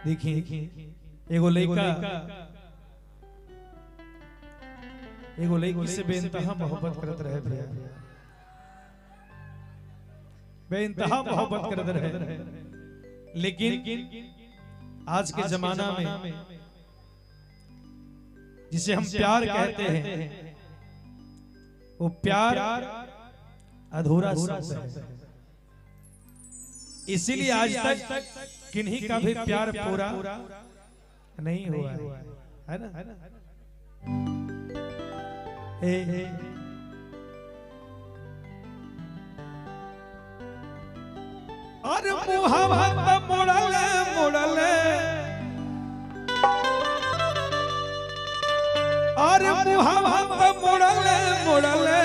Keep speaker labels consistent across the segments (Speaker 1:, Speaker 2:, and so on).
Speaker 1: देखिए एगो लड़की से बेइंतहा मोहब्बत करत रहे भैया, बेइंतहा मोहब्बत करत रहे। लेकिन आज के जमाना में जिसे हम प्यार कहते हैं वो प्यार अधूरा शब्द है। इसीलिए आज तक किन्हीं का भी प्यार पूरा नहीं हुआ है ना। अरे मुहावा मोड़ले मोड़ले, अरे मुहावा मोड़ले मोड़ले,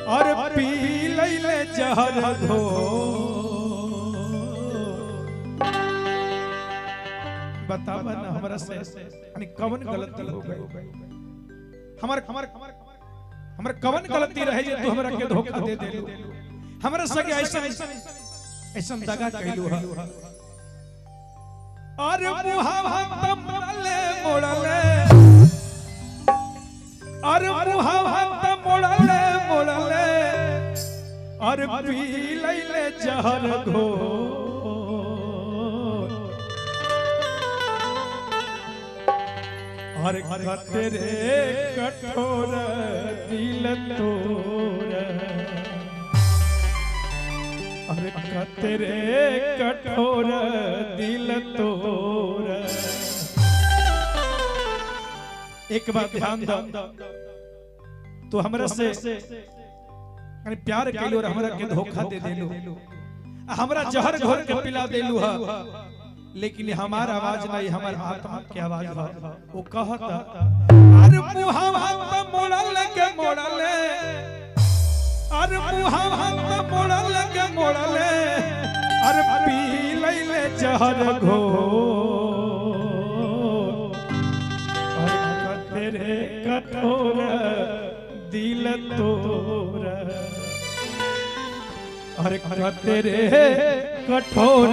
Speaker 1: और पी लैले जहर घो। बतावा ना हमरा से कवन गलती हो गई, हमर कवन गलती रहे जे तू हमरा के धोखा दे देलू, हमरा संगे ऐसा दगा कैलू है। अरे मुहावा मोड़ले मोड़ले, अरे मुहावा मोड़ले मोड़ले, और पी लैले जहर घो। और तेरे कठोर दिल तोर, और तेरे कठोर दिल तोर। एक बात ध्यान दो, तो हमरा से प्यार कैलू और हमरा के धोखा दे देलू, हमरा जहर घोर के पिला देलू है। लेकिन हमार आवाज नहीं, हमार आत्मा की आवाज है। वो कहता अरे मुहावा मोड़ले के मोड़ले, अरे मुहावा मोड़ले के मोड़ले, अरे पी लैले जहर घो। और तेरे कठोर दिल तोर, और तेरे कठोर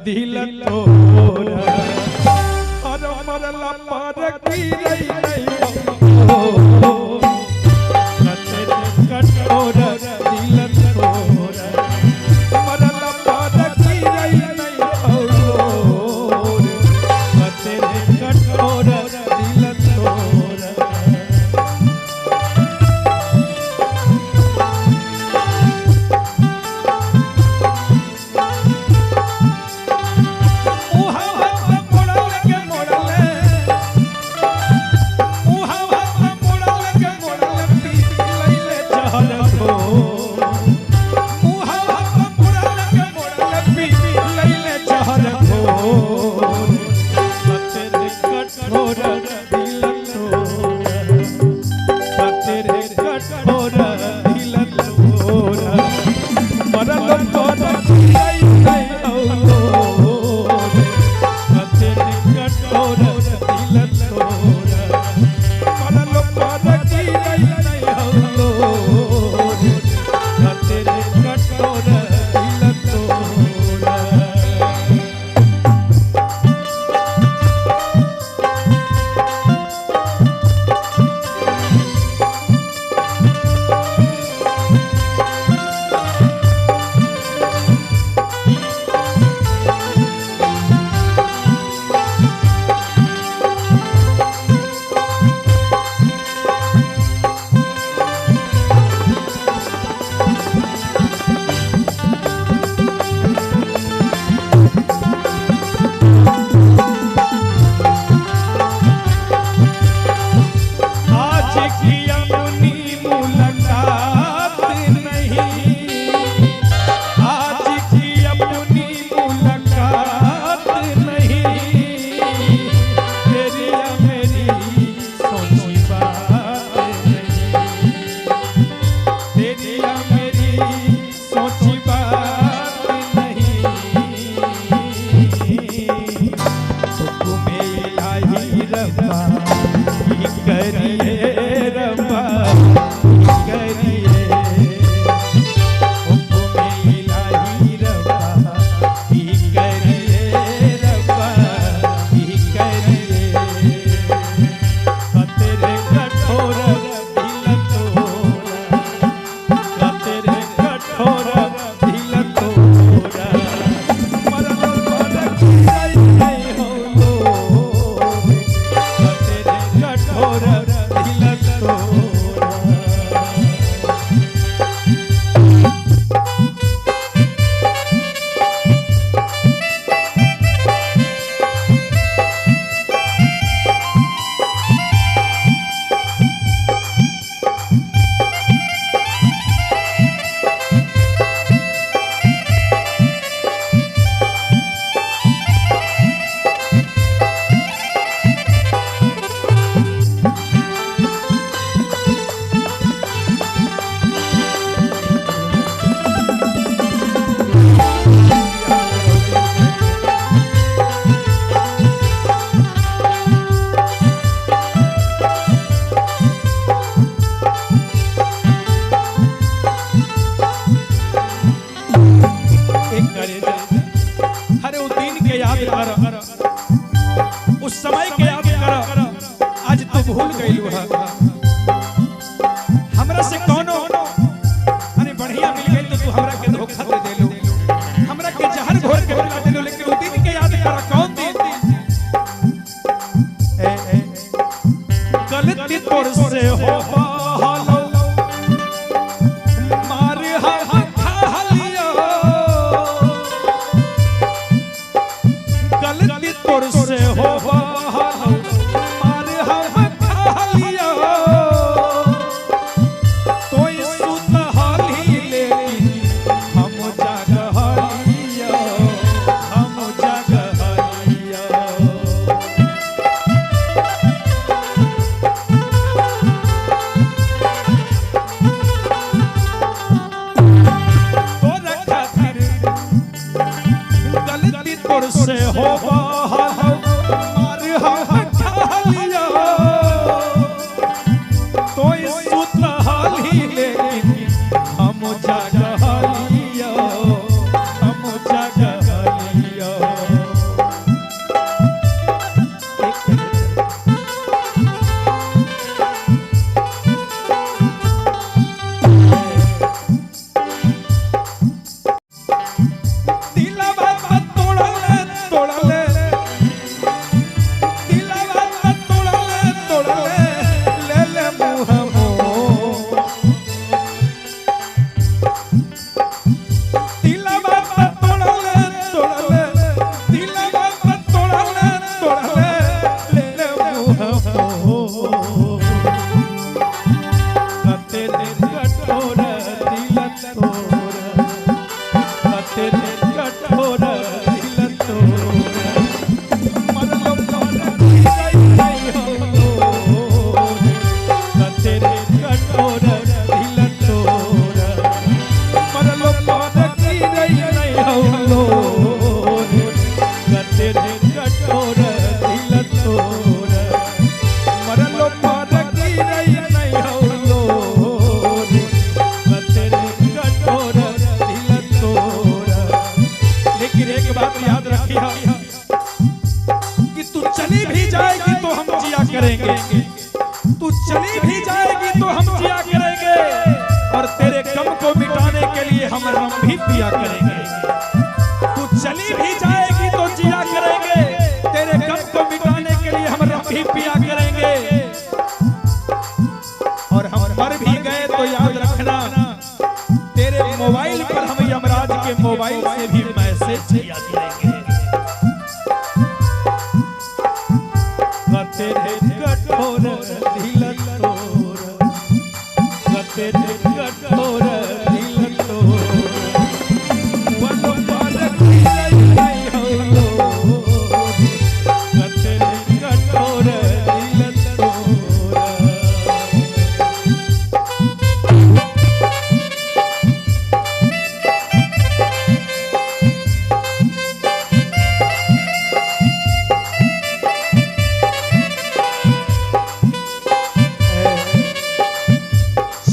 Speaker 1: दिल तोर। और मरला पर की रही नहीं हो, तेरे कठोर दिल तोर। मरला पर की रही नहीं हो, तेरे कठोर दिल तोर। अरे उस दिन के याद कर, उस समय के याद कर, आज तू भूल गई है। हमरा से कोनो अरे बढ़िया मिल गई तो तू हमरा के धोखा दे देलू, हमरा के जहर घोर के पिला देलू। लेकिन उस दिन के याद कर, कौन दिन गलती तोर से हो से हो करेंगे, तू चली भी जाएगी तो हम जिया करेंगे, और तेरे गम को मिटाने के लिए हम रम भी पिया करेंगे। तू चली भी जाएगी तो जिया करेंगे, तेरे गम को मिटाने के लिए हम रम भी पिया करेंगे। और हम मर भी गए तो याद रखना, तेरे मोबाइल पर हम यमराज के मोबाइल से भी मैसेज किया करेंगे। तेरे कठोर दिल तोर, तेरे कठोर दिल तोर, वनो पालक नहीं हो, तेरे कठोर दिल तोर।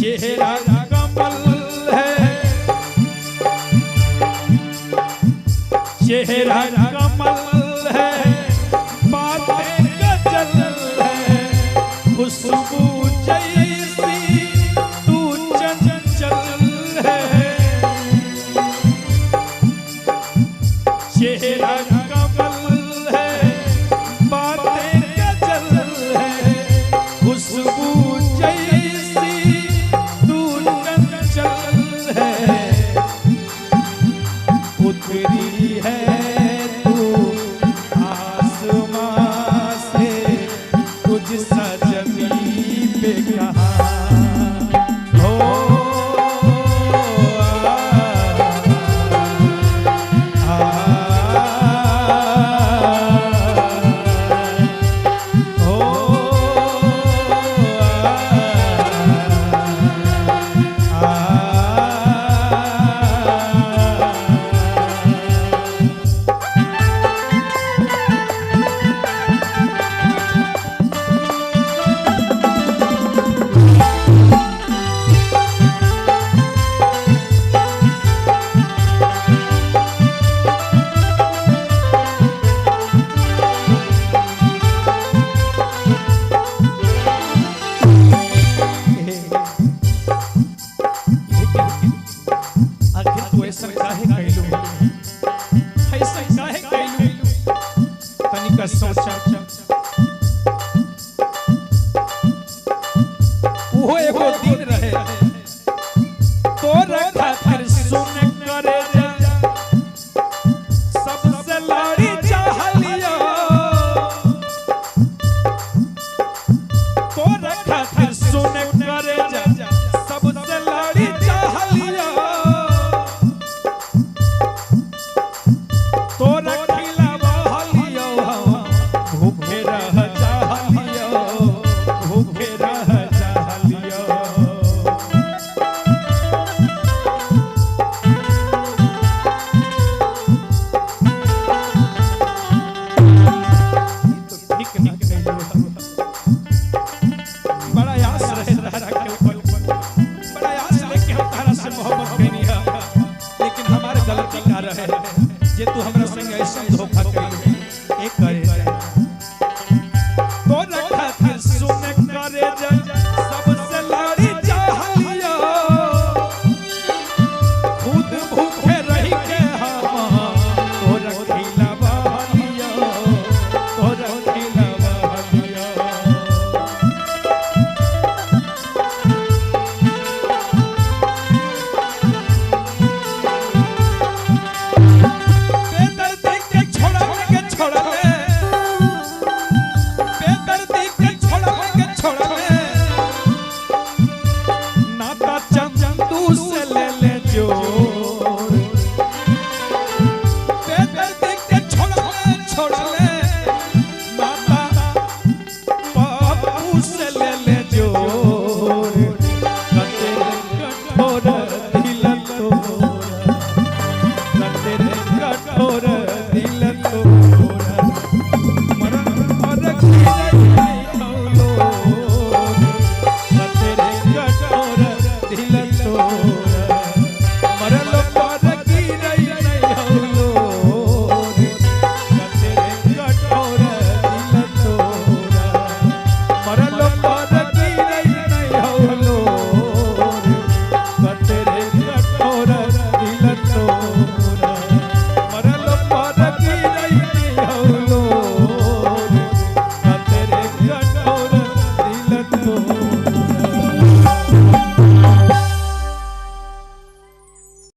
Speaker 1: चेहरा कमल है, चेहरा कमल है, बातें गजल है, खुशबू जैसी तू चंचल है। चेहरा कमल है, बातें गजल है, खुशबू उतरी है तू आसमां से, तुझ सा ज़मीं पे कहाँ हो। आ, आ, आ, सोच